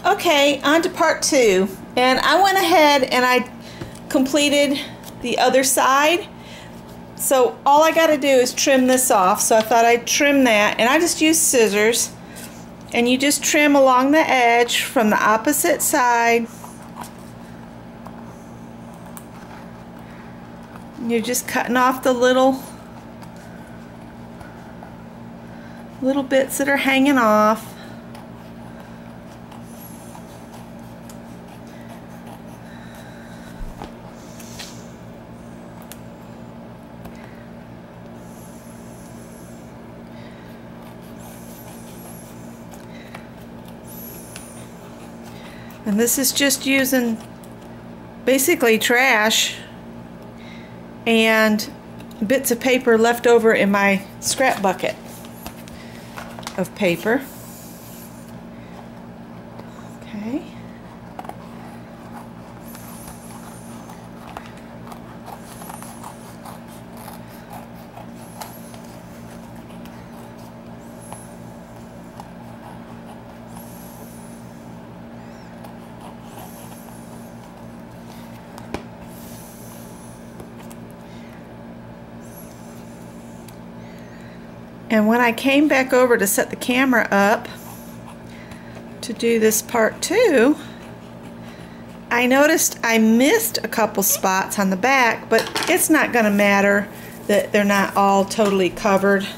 Okay, on to part 2. And I went ahead and I completed the other side. So all I got to do is trim this off. So I thought I'd trim that, and I just used scissors. And you just trim along the edge from the opposite side. You're just cutting off the little bits that are hanging off. And this is just using basically trash and bits of paper left over in my scrap bucket of paper. Okay. And when I came back over to set the camera up to do this part 2, I noticed I missed a couple spots on the back, but it's not going to matter that they're not all totally covered.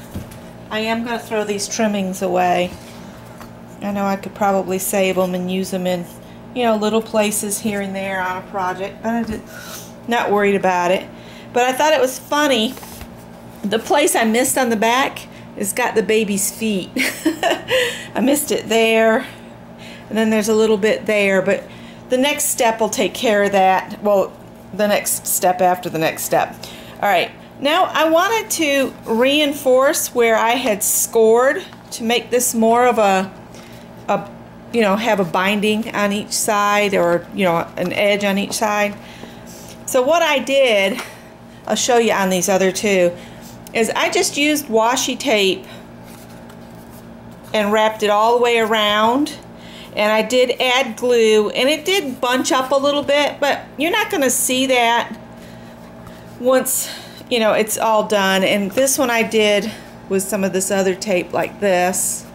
I am going to throw these trimmings away. I know I could probably save them and use them in, you know, little places here and there on a project, but I'm not worried about it. But I thought it was funny. The place I missed on the back, it's got the baby's feet. I missed it there, and then there's a little bit there, but the next step will take care of that. Well, the next step after the next step. All right, now I wanted to reinforce where I had scored to make this more of a you know, have a binding on each side, or, you know, an edge on each side. So what I did, I'll show you on these other two, is I just used washi tape and wrapped it all the way around, and I did add glue, and it did bunch up a little bit, but you're not going to see that once, you know, it's all done. And this one I did with some of this other tape like this.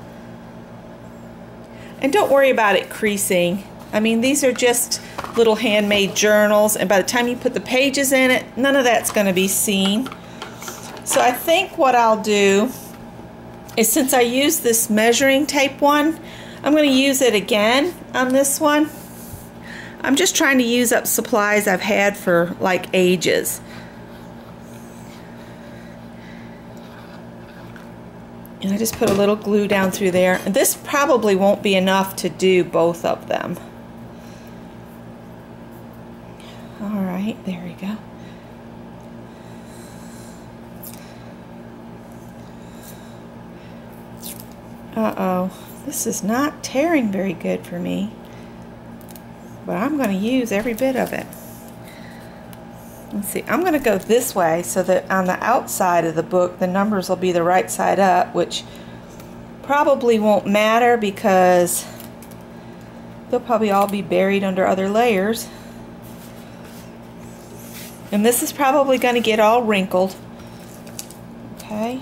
And don't worry about it creasing. I mean, these are just little handmade journals, and by the time you put the pages in it, none of that's going to be seen. So I think what I'll do is, since I used this measuring tape one, I'm going to use it again on this one. I'm just trying to use up supplies I've had for like ages. And I just put a little glue down through there. And this probably won't be enough to do both of them. All right, there we go. Uh-oh, this is not tearing very good for me, but I'm going to use every bit of it. Let's see, I'm going to go this way so that on the outside of the book the numbers will be the right side up, which probably won't matter because they'll probably all be buried under other layers. And this is probably going to get all wrinkled. Okay.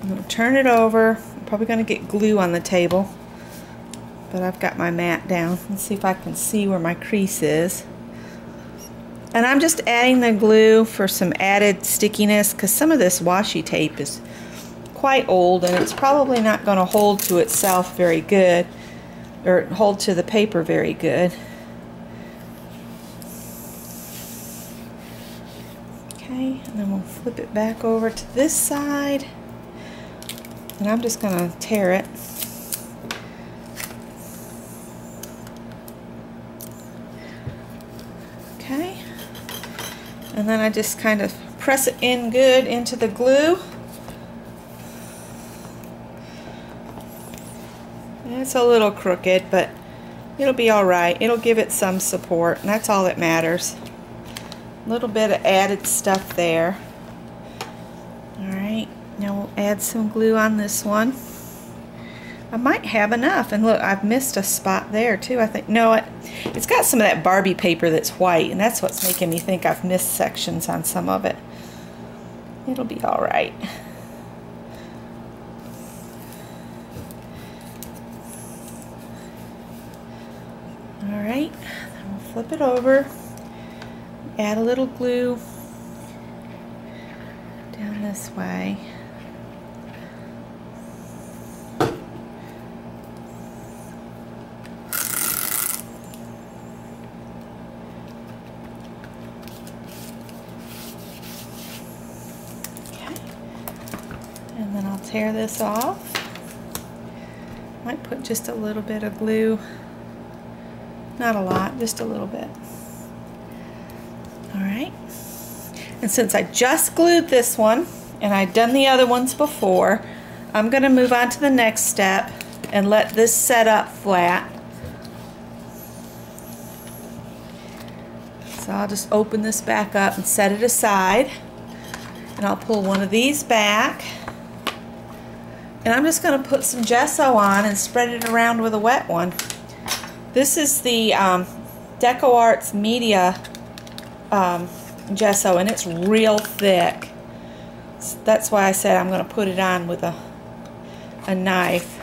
I'm going to turn it over. I'm probably going to get glue on the table, but I've got my mat down. Let's see if I can see where my crease is. And I'm just adding the glue for some added stickiness, because some of this washi tape is quite old and it's probably not going to hold to itself very good, or hold to the paper very good. Okay, and then we'll flip it back over to this side. And I'm just going to tear it. Okay. And then I just kind of press it in good into the glue. It's a little crooked, but it'll be all right. It'll give it some support, and that's all that matters. A little bit of added stuff there. All right. Now we'll add some glue on this one. I might have enough. And look, I've missed a spot there too, I think. No, it's got some of that Barbie paper that's white, and that's what's making me think I've missed sections on some of it. It'll be all right. All right, then we'll flip it over, add a little glue down this way. And then I'll tear this off. Might put just a little bit of glue. Not a lot, just a little bit. Alright. And since I just glued this one, and I'd done the other ones before, I'm going to move on to the next step and let this set up flat. So I'll just open this back up and set it aside. And I'll pull one of these back. And I'm just going to put some gesso on and spread it around with a wet one. This is the DecoArts Media gesso, and it's real thick. That's why I said I'm going to put it on with a knife.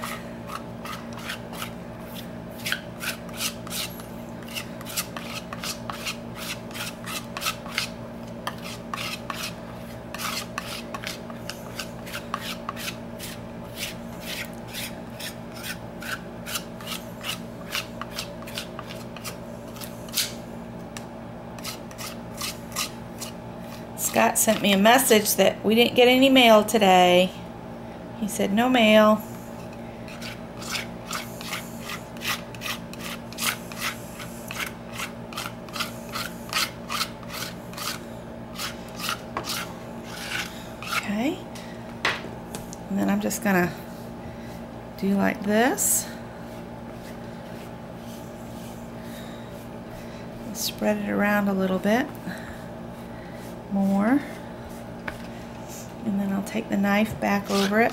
Scott sent me a message that we didn't get any mail today. He said no mail. Okay. And then I'm just gonna do like this. Spread it around a little bit more, and then I'll take the knife back over it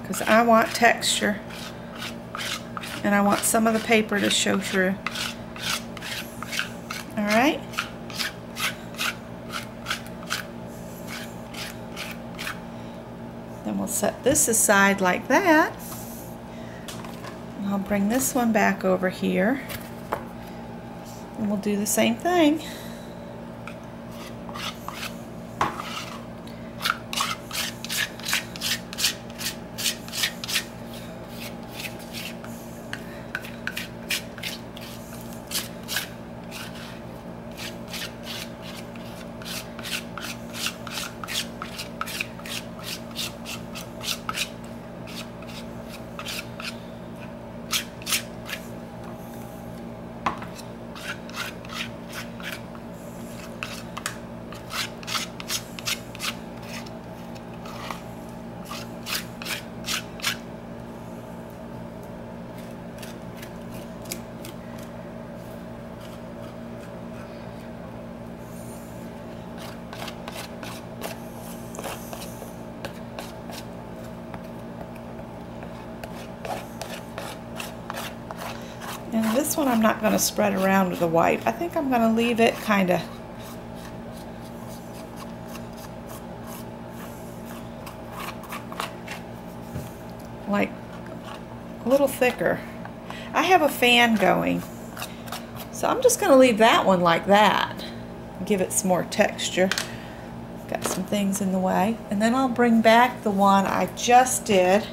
because I want texture and I want some of the paper to show through. Alright, then we'll set this aside like that. I'll bring this one back over here. And we'll do the same thing. And this one I'm not going to spread around with the white. I think I'm going to leave it kind of like a little thicker. I have a fan going, so I'm just going to leave that one like that. Give it some more texture. Got some things in the way. And then I'll bring back the one I just did,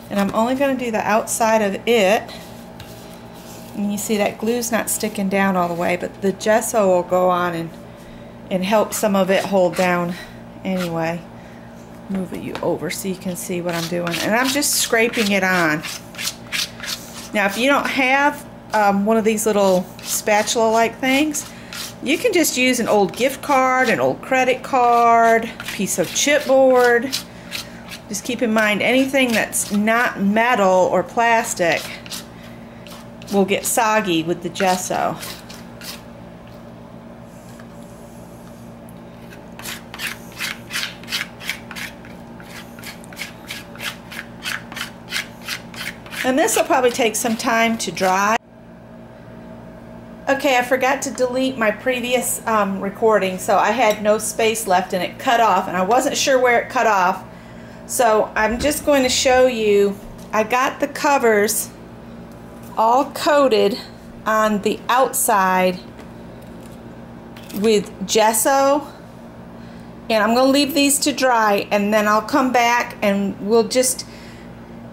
and I'm only going to do the outside of it. And you see that glue's not sticking down all the way, but the gesso will go on and help some of it hold down anyway. Move it you over so you can see what I'm doing. And I'm just scraping it on. Now if you don't have one of these little spatula-like things, you can just use an old gift card, an old credit card, piece of chipboard. Just keep in mind anything that's not metal or plastic will get soggy with the gesso. And this will probably take some time to dry. Okay, I forgot to delete my previous recording, so I had no space left and it cut off, and I wasn't sure where it cut off. So I'm just going to show you, I got the covers all coated on the outside with gesso, and I'm going to leave these to dry, and then I'll come back and we'll just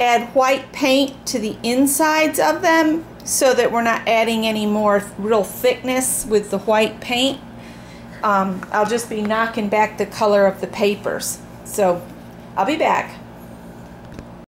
add white paint to the insides of them so that we're not adding any more real thickness with the white paint. I'll just be knocking back the color of the papers. So I'll be back.